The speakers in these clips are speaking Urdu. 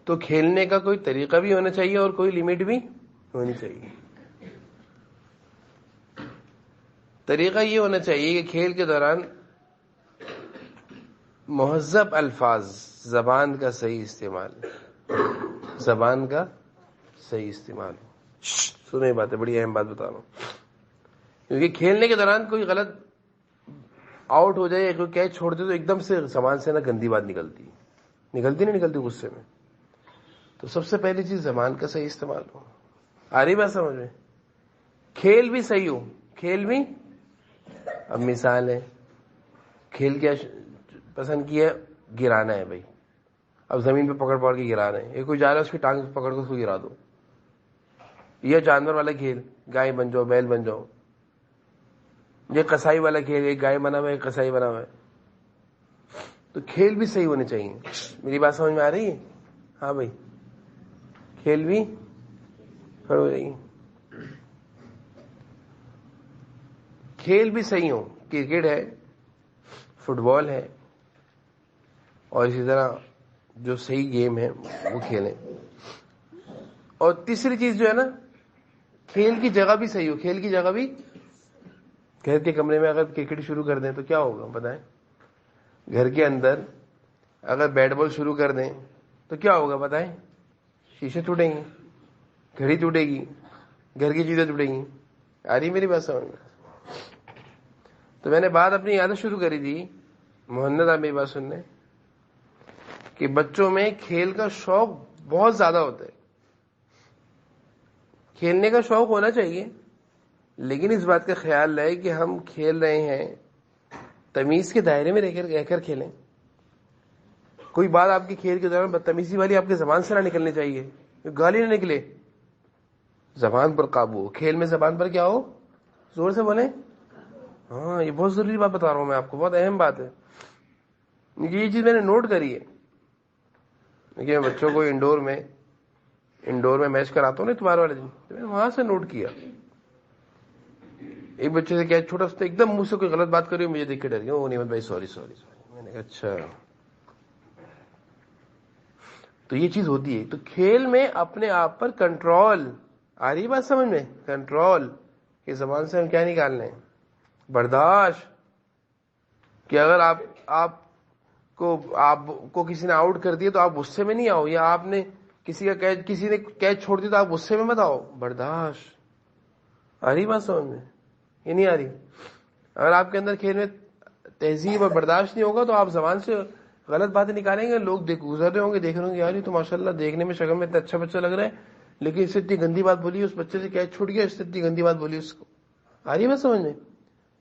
تو کھیلنے کا کوئی طریقہ بھی ہونا چاہیے اور کوئی لمٹ بھی ہونی چاہیے. طریقہ یہ ہونا چاہیے کہ کھیل کے دوران مہذب الفاظ، زبان کا صحیح استعمال، زبان کا صحیح استعمال. سنیں باتیں، بڑی اہم بات بتا رہا ہوں. کیونکہ کھیلنے کے دوران کوئی غلط آؤٹ ہو جائے یا کوئی کیچ چھوڑ دے تو ایک دم سے زبان سے نا گندی بات نکلتی نہیں نکلتی غصے میں. تو سب سے پہلی چیز زبان کا صحیح استعمال ہو. آ رہی بات سمجھ میں؟ کھیل بھی صحیح ہو، کھیل بھی. اب مثال ہے، کھیل کیا پسند کیا؟ گرانا ہے بھائی. اب زمین پہ پکڑ کے گرانا ہے. یہ کوئی جا رہا ہے اس کی ٹانگ پکڑ کے اس کو گرا دو. یہ جانور والا کھیل، گائے بن جاؤ، بیل بن جاؤ. یہ قصائی والا کھیل، ایک گائے بنا ہوا ہے، ایک قصائی بنا ہوا ہے. تو کھیل بھی صحیح ہونے چاہیے. میری بات سمجھ میں آ رہی ہے؟ ہاں بھائی، کھیل بھی کھڑے ہو جائیے. کھیل بھی صحیح ہو. کرکٹ ہے، فٹ بال ہے، اور اسی طرح جو صحیح گیم ہے وہ کھیلیں. اور تیسری چیز جو ہے نا، کھیل کی جگہ بھی صحیح ہو. کھیل کی جگہ بھی، گھر کے کمرے میں اگر کرکٹ شروع کر دیں تو کیا ہوگا بتائیں؟ گھر کے اندر اگر بیٹ بال شروع کر دیں تو کیا ہوگا بتائیں؟ شیشے ٹوٹیں گے، گھڑی ٹوٹے گی، گھر کی چیزیں ٹوٹیں گی. آ رہی میری بات سمجھ میں؟ تو میں نے بات اپنی عادت شروع کری تھی، محمد آپ میری بات سننے، کہ بچوں میں کھیل کا شوق بہت زیادہ ہوتا ہے. کھیلنے کا شوق ہونا چاہیے، لیکن اس بات کا خیال رہے کہ ہم کھیل رہے ہیں تمیز کے دائرے میں رہ کر کھیلیں. کوئی بات آپ کے کھیل کے دوران بدتمیزی والی آپ کی زبان سے نہ نکلنی چاہیے، گالی نہ نکلے. زبان پر قابو ہو. کھیل میں زبان پر کیا ہو؟ زور سے بولیں. ہاں، یہ بہت ضروری بات بتا رہا ہوں میں آپ کو، بہت اہم بات ہے. یہ چیز میں نے نوٹ کری ہے. دیکھیے، میں بچوں کو انڈور میں میچ کراتا ہوں نا اتوار والے دن، تو میں نے وہاں سے نوٹ کیا. ایک بچے سے کیچ چھوٹا سا، ایک دم منہ سے کوئی غلط بات کری، مجھے دیکھ کے ڈر گیا. وہ نہیں بھائی، سوری. میں نے کہا اچھا. تو یہ چیز ہوتی ہے. تو کھیل میں اپنے آپ پر کنٹرول. آ رہی بات سمجھ میں؟ کنٹرول کی زبان سے ہم کیا نکالنا ہے؟ برداشت. کہ اگر آپ کو کسی نے آؤٹ کر دیا تو آپ غصے میں نہیں آؤ، یا آپ نے کسی نے کیچ چھوڑ دی تو آپ غصے میں مت آؤ. برداشت. آ رہی بات سمجھ میں؟ یہ نہیں آ رہی؟ اگر آپ کے اندر کھیل میں تہذیب اور برداشت نہیں ہوگا تو آپ زبان سے غلط باتیں نکالیں گے. لوگ گزر رہے ہوں گے، دیکھ رہے ہوں گے، یار یہ تو ماشاء اللہ دیکھنے میں شکل میں اتنا اچھا بچہ لگ رہا ہے، لیکن اس سے اتنی گندی بات بولی، اس بچے سے کیچ چھوٹ گیا، اس سے اتنی گندی بات بولی اس کو. آ رہی ہے بات سمجھ میں؟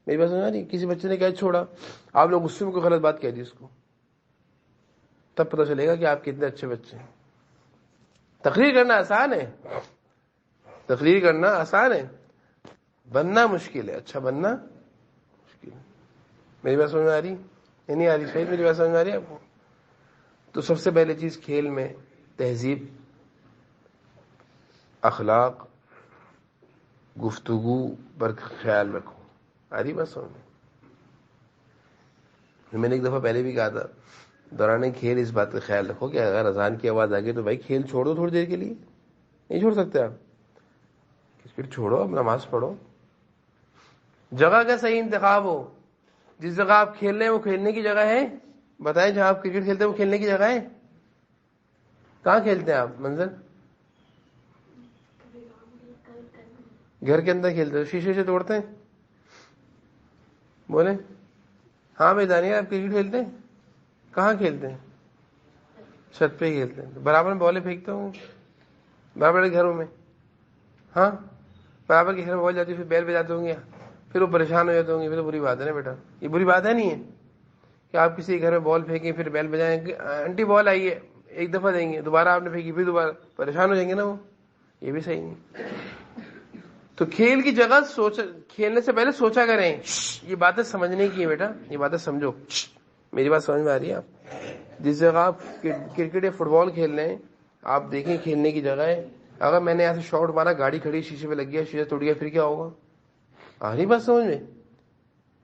میری بات سمجھ آ رہی؟ کسی بچے نے کیچ چھوڑا، آپ لوگ غصے میں کوئی غلط بات کہہ دی اس کو، تب پتہ چلے گا کہ آپ کتنے اچھے بچے ہیں. تقریر کرنا آسان ہے، تقریر کرنا آسان ہے، بننا مشکل ہے. اچھا بننا مشکل ہے. میری بات سمجھ میں آ رہی؟ یہ نہیں آ رہی؟ صحیح میری بات سمجھ میں آ رہی ہے آپ کو؟ تو سب سے پہلے چیز کھیل میں تہذیب، اخلاق، گفتگو پر خیال رکھو. آ رہی بات سمجھ میں نے ایک دفعہ پہلے بھی کہا تھا، دوران کھیل اس بات کا خیال رکھو کہ اگر اذان کی آواز آ گئی تو بھائی کھیل چھوڑ دو تھوڑی دیر کے لیے. نہیں چھوڑ سکتے آپ، کرکٹ چھوڑو، اب نماز پڑھو. جگہ کا صحیح انتخاب ہو. جس جگہ آپ کھیل رہے ہیں وہ کھیلنے کی جگہ ہے؟ بتائیں، جہاں آپ کرکٹ کھیلتے ہیں وہ کھیلنے کی جگہ ہے؟ کہاں کھیلتے ہیں آپ؟ منظر گھر کے اندر کھیلتے ہیں؟ شیشے سے توڑتے ہیں؟ بولیں. ہاں بھائی دانیہ، آپ کرکٹ کھیلتے ہیں؟ کہاں کھیلتے ہیں؟ چھت پہ کھیلتے ہیں؟ برابر میں بالیں پھینکتے ہوں برابر کے گھروں میں؟ ہاں، برابر کے گھر میں بال جاتی ہے، پھر بیل بجاتے ہوں گے، پھر وہ پریشان ہو جاتے ہوں گے. پھر تو بری بات ہے نا بیٹا، یہ بری بات ہے نہیں ہے کہ آپ کسی گھر میں بال پھینکیں پھر بیل بجائیں کہ آنٹی بال آئی ہے، ایک دفعہ دیں گے، دوبارہ آپ نے پھینکی پھر دوبارہ، پریشان ہو جائیں گے نا وہ. یہ بھی صحیح نہیں. تو کھیل کی جگہ کھیلنے سے پہلے سوچا کریں. یہ باتیں سمجھنے کی ہے بیٹا، یہ باتیں سمجھو. میری بات سمجھ میں آ رہی ہے آپ؟ جس جگہ آپ کرکٹ یا فٹ بال کھیل رہے ہیں، آپ دیکھیں کھیلنے کی جگہ ہے. اگر میں نے ایسے شاٹ مارا، گاڑی کھڑی، شیشے پہ لگ گیا، شیشہ ٹوٹ گیا، پھر کیا ہوگا؟ آ رہی بات سمجھ میں؟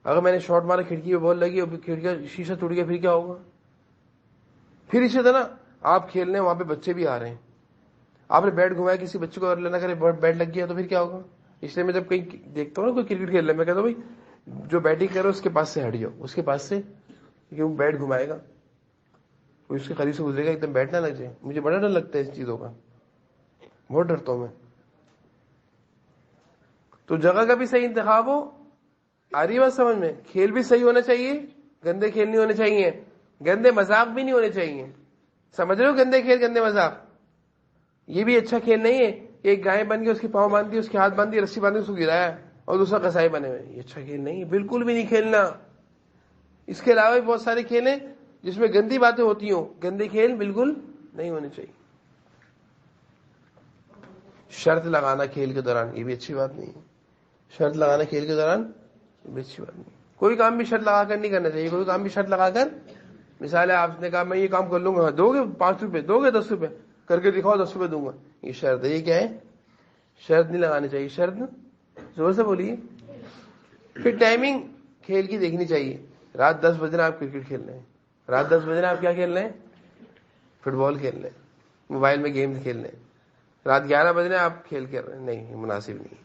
اگر میں نے شاٹ مارا، کھڑکی پہ بال لگی اور کھڑکی شیشہ ٹوٹ گیا، پھر کیا ہوگا؟ پھر اسی طرح آپ کھیل رہے ہیں وہاں پہ بچے بھی آ رہے ہیں, آپ نے بیٹ گھمایا, کسی بچے کو اللہ نہ کرے بیٹ لگ گیا تو پھر کیا ہوگا؟ اس لیے میں جب کہیں دیکھتا ہوں نا کوئی کرکٹ کھیل رہا ہے, میں کہتا ہوں بھائی جو بیٹنگ کرو اس کے پاس سے ہٹ جاؤ, اس کے پاس سے, کیونکہ وہ بیٹ گھمائے گا, کوئی اس کے قریب سے گزرے گا ایک دم بیٹ نہ لگ جائے. مجھے بڑا ڈر لگتا ہے اس چیزوں کا, بہت ڈرتا ہوں میں. تو جگہ کا بھی صحیح انتخاب ہو, آ رہی بات سمجھ میں؟ کھیل بھی صحیح ہونا چاہیے, گندے کھیل نہیں ہونے چاہیے, گندے مذاق بھی نہیں ہونے چاہیے. سمجھ رہے ہو؟ گندے کھیل, گندے مذاق, یہ بھی اچھا کھیل نہیں ہے. ایک گائے بن کے اس کے پاؤں باندھ دی, اس کے ہاتھ باندھ دی, رسی باندھی, اس کو گرایا اور دوسرا قصائی بنے ہوئے, یہ اچھا کھیل نہیں ہے, بالکل بھی نہیں کھیلنا. اس کے علاوہ بھی بہت سارے کھیل ہیں جس میں گندی باتیں ہوتی ہوں, گندے کھیل بالکل نہیں ہونے چاہیے. شرط لگانا کھیل کے دوران, یہ بھی اچھی بات نہیں ہے. شرط لگانا کھیل کے دوران یہ بھی اچھی بات نہیں. کوئی کام بھی شرط لگا کر نہیں کرنا چاہیے. کوئی کام بھی شرط لگا کر, مثال ہے آپ نے کہا میں یہ کام کر لوں گا, دو گے 5 روپے, دو گے 10 روپے, کر کے دکھاؤ 10 روپے دوں گا, یہ شرط ہے. یہ کیا ہے؟ شرط نہیں لگانی چاہیے. شرط زور سے بولیے. پھر ٹائمنگ کھیل کی دیکھنی چاہیے. رات 10 بجے آپ کرکٹ کھیل رہے ہیں, رات 10 بجے آپ کیا کھیل رہے ہیں؟ فٹ بال کھیل رہے ہیں, موبائل میں گیم کھیل رہے ہیں. رات 11 بجے آپ کھیل کر رہے ہیں, نہیں, مناسب نہیں.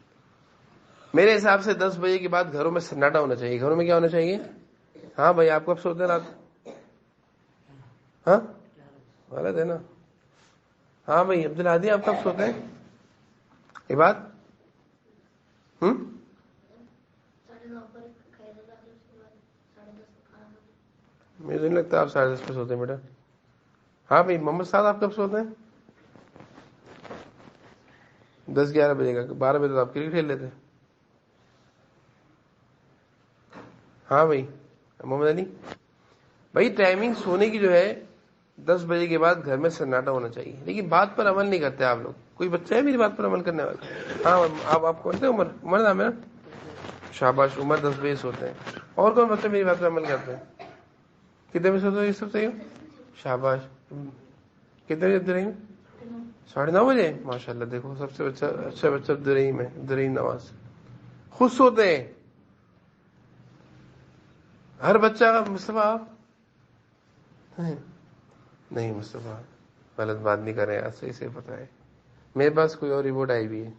میرے حساب سے 10 بجے کے بعد گھروں میں سناٹا ہونا چاہیے. گھروں میں کیا ہونا چاہیے؟ ہاں بھائی, آپ کب سوتے ہیں رات؟ ہاں غلط ہے نا. ہاں بھائی عبدالہادی, آپ کب سوتے ہیں؟ یہ بات مجھے نہیں لگتا آپ 10:30 پہ سوتے ہیں بیٹا. ہاں بھائی محمد صاحب, آپ کب سوتے ہیں؟ 10-11 بجے کا. 12 بجے تو آپ کرکٹ کھیل لیتے ہیں. ہاں بھائی محمد علی بھائی, ٹائمنگ سونے کی جو ہے 10 بجے کے بعد گھر میں سناٹا ہونا چاہیے. لیکن بات پر عمل نہیں کرتے آپ لوگ. کوئی بچہ ہے میری بات پر عمل کرنے والا؟ ہاں آپ کون سے؟ عمر نام ہے. شاباش, عمر 10 بجے سوتے ہیں. اور کون بچے میری بات پر عمل کرتے ہیں؟ کتنے بجے سوتے ہیں یہ سب صحیح؟ شاباش. کتنے بجے درہیم؟ 9:30 بجے. ماشاء اللہ, دیکھو سب سے اچھا بچہ درہیم ہے. درہیم نواز خود سوتے ہیں. ہر بچہ کا مصطفیٰ آپ نہیں, مصطفیٰ غلط بات نہیں کر رہے ہیں, صحیح سے پتہ ہے. میرے پاس کوئی اور رپورٹ آئی بھی ہے.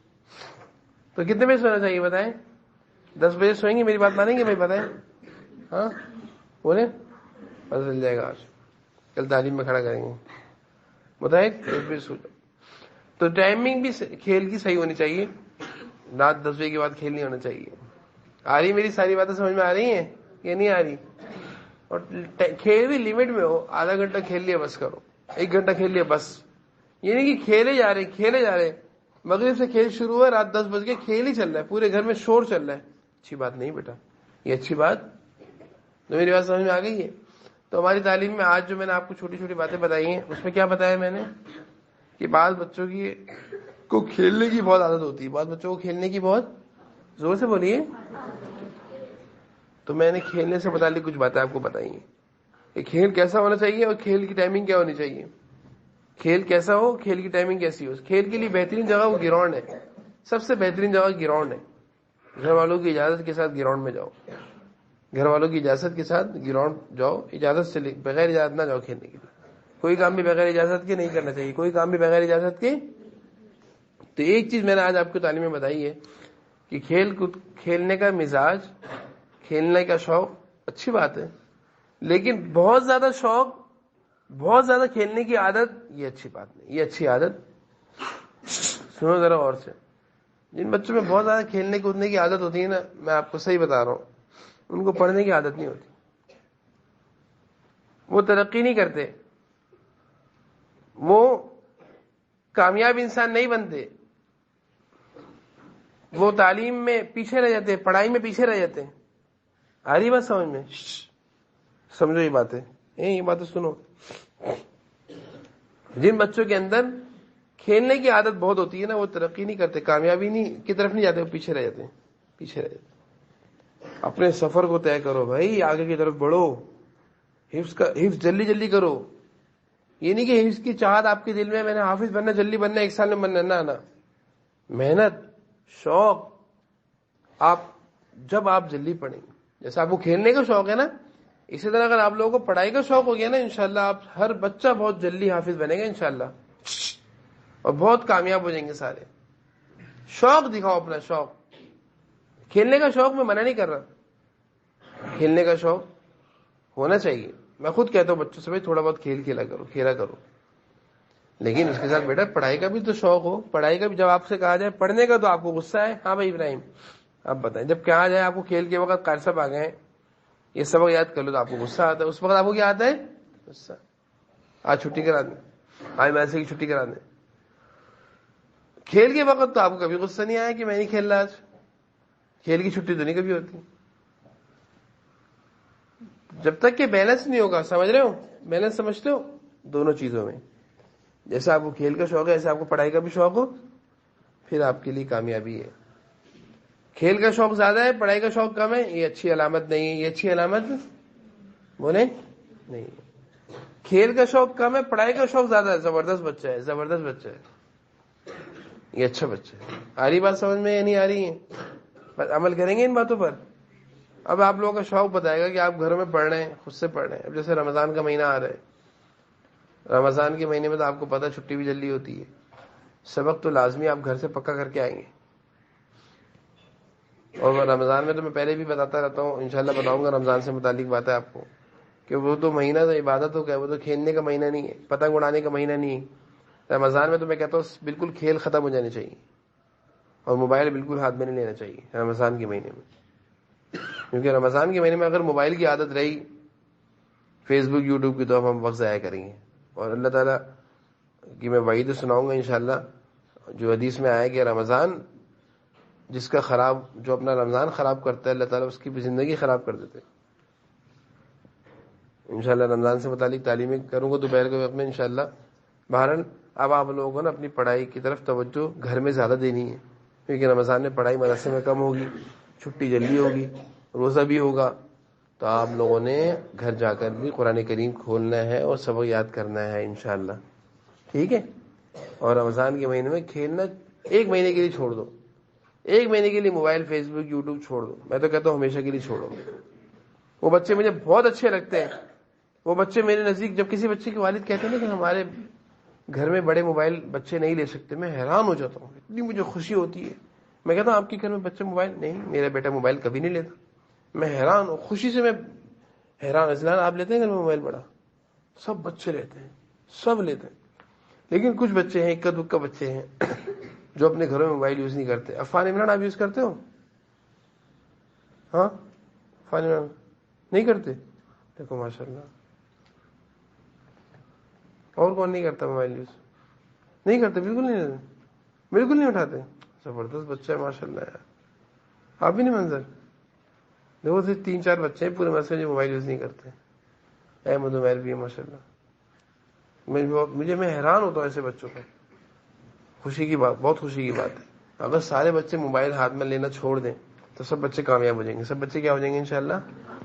تو کتنے بجے سونا چاہیے بتائیں؟ 10 بجے سوئیں گے, میری بات مانیں گے بھائی؟ بتائیں. ہاں بولیں, پتہ چل جائے گا آج, کل تعلیم میں کھڑا کریں گے. بتائیں 10 بجے سو جاؤ. تو ٹائمنگ بھی کھیل کی صحیح ہونی چاہیے. رات 10 بجے کے بعد کھیل نہیں ہونا چاہیے. آ رہی میری ساری باتیں سمجھ میں آ رہی ہیں یہ نہیں آ رہی؟ اور کھیل بھی لمٹ میں ہو. آدھا گھنٹہ کھیل لیا بس کرو, 1 گھنٹہ کھیل لیا بس. یہ نہیں کہ کھیلے جا رہے. مغرب سے کھیل شروع ہوا, رات 10 بج کے کھیل ہی چل رہا ہے, پورے گھر میں شور چل رہا ہے. اچھی بات نہیں بیٹا, یہ اچھی بات. تو میری بات سمجھ میں آ گئی ہے. تو ہماری تعلیم میں آج جو میں نے آپ کو چھوٹی چھوٹی باتیں بتائی ہیں, اس میں کیا بتایا میں نے کہ بعض بچوں کو کھیلنے کی بہت عادت ہوتی ہے. بعض بچوں کو کھیلنے کی بہت, زور سے بولیے. تو میں نے کھیلنے سے متعلق کچھ باتیں آپ کو بتائی ہیں کہ کھیل کیسا ہونا چاہیے اور کھیل کی ٹائمنگ کیا ہونی چاہیے. کھیل کیسا ہو, کھیل کی ٹائمنگ کیسی ہو. کھیل کے لیے بہترین جگہ وہ گراؤنڈ ہے. سب سے بہترین جگہ گراؤنڈ ہے. گھر والوں کی اجازت کے ساتھ گراؤنڈ میں جاؤ. گھر والوں کی اجازت کے ساتھ گراؤنڈ جاؤ. اجازت سے بغیر اجازت نہ جاؤ کھیلنے کے لیے. کوئی کام بھی بغیر اجازت کے نہیں کرنا چاہیے. کوئی کام بھی بغیر اجازت کے. تو ایک چیز میں نے آج آپ کو تعلیم میں بتائی ہے کہ کھیلنے کا مزاج, کھیلنے کا شوق اچھی بات ہے, لیکن بہت زیادہ شوق, بہت زیادہ کھیلنے کی عادت, یہ اچھی بات نہیں. یہ اچھی عادت سنو ذرا اور سے. جن بچوں میں بہت زیادہ کھیلنے کودنے کی عادت ہوتی ہے نا, میں آپ کو صحیح بتا رہا ہوں, ان کو پڑھنے کی عادت نہیں ہوتی. وہ ترقی نہیں کرتے, وہ کامیاب انسان نہیں بنتے, وہ تعلیم میں پیچھے رہ جاتے ہیں, پڑھائی میں پیچھے رہ جاتے ہیں. آ رہی بات سمجھ میں؟ سمجھو یہ باتیں, یہ باتیں سنو. جن بچوں کے اندر کھیلنے کی عادت بہت ہوتی ہے نا, وہ ترقی نہیں کرتے, کامیابی کی طرف نہیں جاتے, وہ پیچھے رہ جاتے ہیں. پیچھے رہ جاتے ہیں. اپنے سفر کو طے کرو بھائی, آگے کی طرف بڑھو. حفظ جلدی جلدی کرو. یہ نہیں کہ حفظ کی چاہت آپ کے دل میں نے حافظ بننا, جلدی بننا, 1 سال میں بننا, نہ. محنت, شوق. جب آپ جلدی پڑھیں گے, جیسے آپ کو کھیلنے کا شوق ہے نا, اسی طرح اگر آپ لوگوں کو پڑھائی کا شوق ہو گیا نا، انشاءاللہ آپ ہر بچہ بہت جلدی حافظ بنے گا انشاءاللہ، اور بہت کامیاب ہو جائیں گے سارے. شوق دکھاؤ اپنا شوق. کھیلنے کا شوق میں منع نہیں کر رہا، کھیلنے کا شوق ہونا چاہیے. میں خود کہتا ہوں بچوں سے بھائی تھوڑا بہت کھیلا کرو، لیکن اس کے ساتھ بیٹا پڑھائی کا بھی تو شوق ہو. پڑھائی کا بھی جب آپ سے کہا جائے پڑھنے کا تو آپ کو غصہ ہے. ہاں بھائی ابراہیم آپ بتائیں، جب کہا جائے آپ کو کھیل کے وقت قاری صاحب آ گئے یہ سبق یاد کر لو تو آپ کو غصہ آتا ہے. اس وقت آپ کو کیا آتا ہے؟ غصہ. آج چھٹی کرا دیں، آج میسے کی چھٹی کرا دیں. کھیل کے وقت تو آپ کو کبھی غصہ نہیں آیا کہ میں نہیں کھیل رہا آج. کھیل کی چھٹی تو نہیں کبھی ہوتی. جب تک کہ بیلنس نہیں ہوگا، سمجھ رہے ہو؟ بیلنس سمجھتے ہو دونوں چیزوں میں؟ جیسے آپ کو کھیل کا شوق ہے ایسے آپ کو پڑھائی کا بھی شوق ہو، پھر آپ کے لیے کامیابی ہے. کھیل کا شوق زیادہ ہے، پڑھائی کا شوق کم ہے، یہ اچھی علامت نہیں ہے. یہ اچھی علامت بولے نہیں. کھیل کا شوق کم ہے، پڑھائی کا شوق زیادہ ہے. زبردست بچہ ہے، زبردست بچہ ہے، یہ اچھا بچہ ہے. آ رہی بات سمجھ میں یا نہیں آ رہی ہے؟ بس عمل کریں گے ان باتوں پر. اب آپ لوگوں کا شوق بتائے گا کہ آپ گھروں میں پڑھ رہے ہیں، خود سے پڑھ رہے ہیں. اب جیسے رمضان کا مہینہ آ رہا ہے، رمضان کے مہینے میں تو آپ کو پتہ چھٹی بھی جلدی ہوتی ہے. سبق تو لازمی آپ گھر سے پکا کر کے آئیں گے. اور رمضان میں تو میں پہلے بھی بتاتا رہتا ہوں، انشاءاللہ بتاؤں گا. رمضان سے متعلق بات ہے آپ کو کہ وہ تو مہینہ تو عبادت ہو گیا، وہ تو کھیلنے کا مہینہ نہیں ہے، پتنگ اڑانے کا مہینہ نہیں ہے. رمضان میں تو میں کہتا ہوں بالکل کھیل ختم ہو جانے چاہیے، اور موبائل بالکل ہاتھ میں نہیں لینا چاہیے رمضان کے مہینے میں. کیونکہ رمضان کے مہینے میں اگر موبائل کی عادت رہی، فیس بک یوٹیوب کی، تو اب ہم وقت ضائع کریں گے. اور اللہ تعالیٰ کی میں وعید سناؤں گا انشاءاللہ، جو حدیث میں آیا کہ رمضان جس کا جو اپنا رمضان خراب کرتا ہے اللہ تعالیٰ اس کی بھی زندگی خراب کر دیتے. انشاءاللہ رمضان سے متعلق تعلیمیں کروں گا دوپہر کے وقت میں انشاءاللہ. بہرحال اب آپ لوگوں کو نا اپنی پڑھائی کی طرف توجہ گھر میں زیادہ دینی ہے، کیونکہ رمضان میں پڑھائی مدرسے میں کم ہوگی، چھٹی جلدی ہوگی، روزہ بھی ہوگا. تو آپ لوگوں نے گھر جا کر بھی قرآن کریم کھولنا ہے اور سبق یاد کرنا ہے انشاءاللہ. ٹھیک ہے؟ اور رمضان کے مہینے میں کھیلنا 1 مہینے کے لیے چھوڑ دو. 1 مہینے کے لیے موبائل فیس بک یوٹیوب چھوڑ دو. میں تو کہتا ہوں ہمیشہ کے لیے چھوڑو. وہ بچے مجھے بہت اچھے لگتے ہیں، وہ بچے میرے نزدیک. جب کسی بچے کے والد کہتے ہیں نا کہ ہمارے گھر میں بڑے موبائل بچے نہیں لے سکتے، میں حیران ہو جاتا ہوں، اتنی مجھے خوشی ہوتی ہے. میں کہتا ہوں آپ کے گھر میں بچے موبائل نہیں، میرا بیٹا موبائل کبھی نہیں لیتا. میں حیران ہوں، خوشی سے میں حیران. اصلاً آپ لیتے ہیں گھر میں موبائل بڑا؟ سب بچے لیتے ہیں، سب لیتے ہیں. لیکن کچھ بچے ہیں، اکا دکا بچے ہیں جو اپنے گھروں میں موبائل یوز نہیں کرتے. عفان عمران آپ یوز کرتے ہو؟ ہاں عفان عمران نہیں کرتے؟ دیکھو ماشاءاللہ. اور کون نہیں کرتا موبائل یوز؟ نہیں کرتے، بالکل نہیں لیتے، بالکل نہیں اٹھاتے. زبردست بچہ ہے ماشاءاللہ یار. آپ بھی نہیں منظر دیکھو، صرف 3-4 بچے ہیں پورے مسئلے جو موبائل یوز نہیں کرتے. احمد عمیر بھی ہے ماشاءاللہ. میں حیران ہوتا ہوں ایسے بچوں پر. خوشی کی بات، بہت خوشی کی بات ہے. اگر سارے بچے موبائل ہاتھ میں لینا چھوڑ دیں تو سب بچے کامیاب ہو جائیں گے. سب بچے کیا ہو جائیں گے انشاءاللہ؟